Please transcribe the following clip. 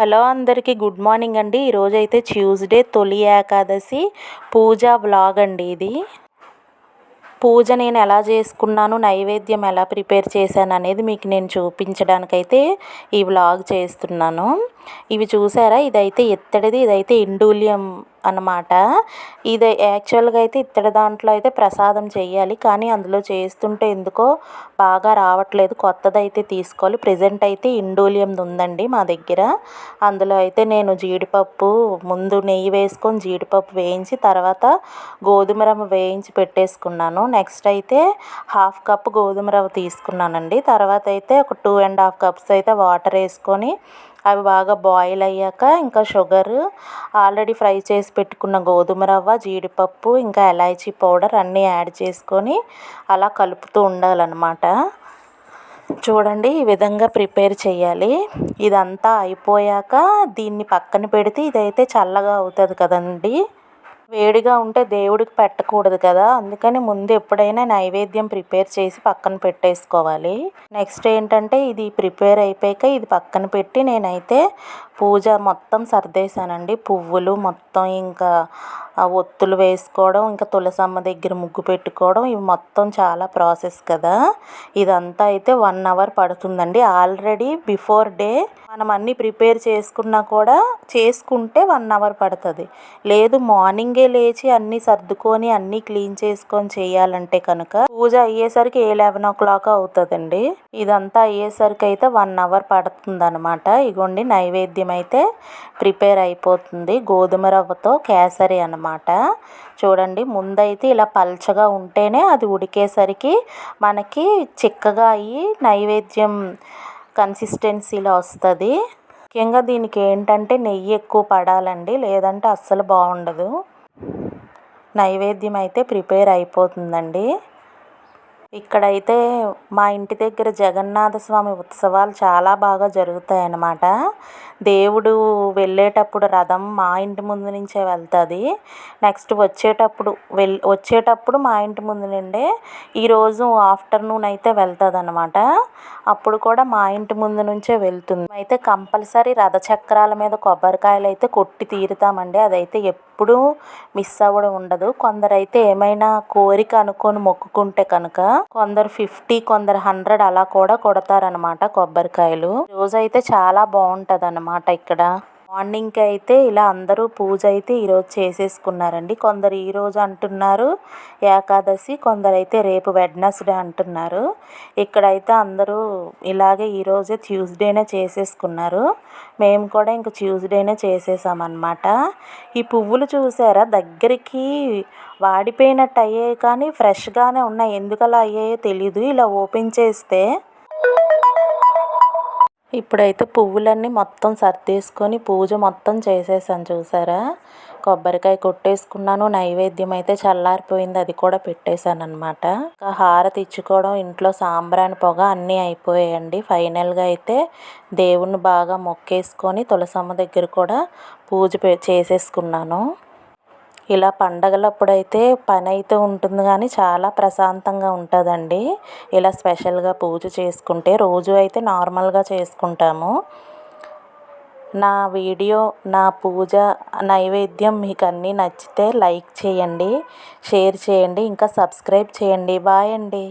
Hello అందరికీ good morning అండి. ఈరోజైతే ట్యూస్డే తొలి ఏకాదశి పూజ వ్లాగ్ అండి ఇది. పూజ నేను ఎలా చేసుకున్నాను, నైవేద్యం ఎలా ప్రిపేర్ చేశాను అనేది మీకు నేను చూపించడానికైతే ఈ వ్లాగ్ చేస్తున్నాను. ఇవి చూసారా, ఇదైతే ఇత్తడిది, ఇదైతే ఇండూలియం అన్నమాట. ఇది యాక్చువల్గా అయితే ఇత్తడి దాంట్లో అయితే ప్రసాదం చేయాలి, కానీ అందులో చేస్తుంటే ఎందుకో బాగా రావట్లేదు. కొత్తది అయితే తీసుకోవాలి. ప్రజెంట్ అయితే ఇండూలియంది ఉందండి మా దగ్గర. అందులో అయితే నేను జీడిపప్పు ముందు నెయ్యి వేసుకొని జీడిపప్పు వేయించి తర్వాత గోధుమ రవ్వ వేయించి పెట్టేసుకున్నాను. నెక్స్ట్ అయితే 1/2 కప్ గోధుమ రవ్వ తీసుకున్నానండి. తర్వాత అయితే ఒక 2.5 కప్స్ అయితే వాటర్ వేసుకొని అవి బాగా బాయిల్ అయ్యాక ఇంకా షుగర్, ఆల్రెడీ ఫ్రై చేసి పెట్టుకున్న గోధుమ రవ్వ, జీడిపప్పు, ఇంకా ఎలాచీ పౌడర్ అన్నీ యాడ్ చేసుకొని అలా కలుపుతూ ఉండాలన్నమాట. చూడండి, ఈ విధంగా ప్రిపేర్ చేయాలి. ఇదంతా అయిపోయాక దీన్ని పక్కన పెడితే ఇదైతే చల్లగా అవుతుంది కదండి. వేడిగా ఉంటే దేవుడికి పెట్టకూడదు కదా, అందుకని ముందు ఎప్పుడైనా నైవేద్యం ప్రిపేర్ చేసి పక్కన పెట్టేసుకోవాలి. నెక్స్ట్ ఏంటంటే ఇది ప్రిపేర్ అయిపోయాక ఇది పక్కన పెట్టి నేనైతే పూజ మొత్తం సర్దేశానండి. పువ్వులు మొత్తం, ఇంకా ఒత్తులు వేసుకోవడం, ఇంకా తులసమ్మ దగ్గర ముగ్గు పెట్టుకోవడం, ఇవి మొత్తం చాలా ప్రాసెస్ కదా. ఇదంతా అయితే 1 అవర్ పడుతుందండి. ఆల్రెడీ బిఫోర్ డే మనం అన్నీ ప్రిపేర్ చేసుకున్నా కూడా చేసుకుంటే 1 అవర్ పడుతుంది. లేదు మార్నింగే లేచి అన్నీ సర్దుకొని అన్నీ క్లీన్ చేసుకొని చేయాలంటే కనుక పూజ అయ్యేసరికి 11 o'clock అవుతుందండి. ఇదంతా అయ్యేసరికి అయితే 1 అవర్ పడుతుంది అనమాట. ఇగోండి, నైవేద్యం అయితే ప్రిపేర్ అయిపోతుంది. గోధుమ రవ్వతో కేసరి అన్నమాట. చూడండి, ముందైతే ఇలా పల్చగా ఉంటేనే అది ఉడికేసరికి మనకి చిక్కగా అయ్యి నైవేద్యం కన్సిస్టెన్సీలో వస్తుంది. ముఖ్యంగా దీనికి ఏంటంటే నెయ్యి ఎక్కువ పడాలండి, లేదంటే అస్సలు బాగుండదు. నైవేద్యం అయితే ప్రిపేర్ అయిపోతుందండి. ఇక్కడైతే మా ఇంటి దగ్గర జగన్నాథ స్వామి ఉత్సవాలు చాలా బాగా జరుగుతాయి అన్నమాట. దేవుడు వెళ్ళేటప్పుడు రథం మా ఇంటి ముందు నుంచే వెళ్తుంది. నెక్స్ట్ వచ్చేటప్పుడు మా ఇంటి ముందు నుండే ఈరోజు ఆఫ్టర్నూన్ అయితే వెళ్తుంది అన్నమాట. అప్పుడు కూడా మా ఇంటి ముందు నుంచే వెళ్తుంది. అయితే కంపల్సరీ రథచక్రాల మీద కొబ్బరికాయలు అయితే కొట్టి తీరుతామండి. అదైతే ఎప్పుడూ మిస్ అవ్వడం ఉండదు. కొందరైతే ఏమైనా కోరిక అనుకొని మొక్కుకుంటే కనుక కొందరు 50, కొందరు 100 అలా కూడా కొడతారనమాట కొబ్బరికాయలు. రోజైతే చాలా బాగుంటుంది అన్నమాట. ఇక్కడ మార్నింగ్కి అయితే ఇలా అందరూ పూజ అయితే ఈరోజు చేసేసుకున్నారండి. కొందరు ఈరోజు అంటున్నారు ఏకాదశి, కొందరైతే రేపు వెడ్నెస్డే అంటున్నారు. ఇక్కడైతే అందరూ ఇలాగే ఈరోజే ట్యూస్డేనే చేసేసుకున్నారు. మేము కూడా ఇంక ట్యూస్డేనే చేసేసామన్నమాట. ఈ పువ్వులు చూసారా, దగ్గరికి వాడిపోయినట్టు అయ్యాయి కానీ ఫ్రెష్గానే ఉన్నాయి. ఎందుకు అలా అయ్యాయో తెలీదు. ఇలా ఓపెన్ చేస్తే ఇప్పుడైతే పువ్వులన్నీ మొత్తం సర్దేసుకొని పూజ మొత్తం చేసేసాను. చూసారా, కొబ్బరికాయ కొట్టేసుకున్నాను. నైవేద్యం అయితే చల్లారిపోయింది, అది కూడా పెట్టేశాను అనమాట. హారతి ఇచ్చుకోవడం, ఇంట్లో సాంబ్రాణి పొగ అన్నీ అయిపోయాయండి. ఫైనల్గా అయితే దేవుణ్ణి బాగా మొక్కేసుకొని తులసమ్మ దగ్గర కూడా పూజ చేసేసుకున్నాను. ఇలా పండగలప్పుడైతే పని అయితే ఉంటుంది కానీ చాలా ప్రశాంతంగా ఉంటుందండి. ఇలా స్పెషల్గా పూజ చేసుకుంటే రోజు అయితే నార్మల్గా చేసుకుంటాము. నా వీడియో, నా పూజ, నైవేద్యం మీకు అన్నీ నచ్చితే లైక్ చేయండి, షేర్ చేయండి, ఇంకా సబ్స్క్రైబ్ చేయండి. బాయ్ అండి.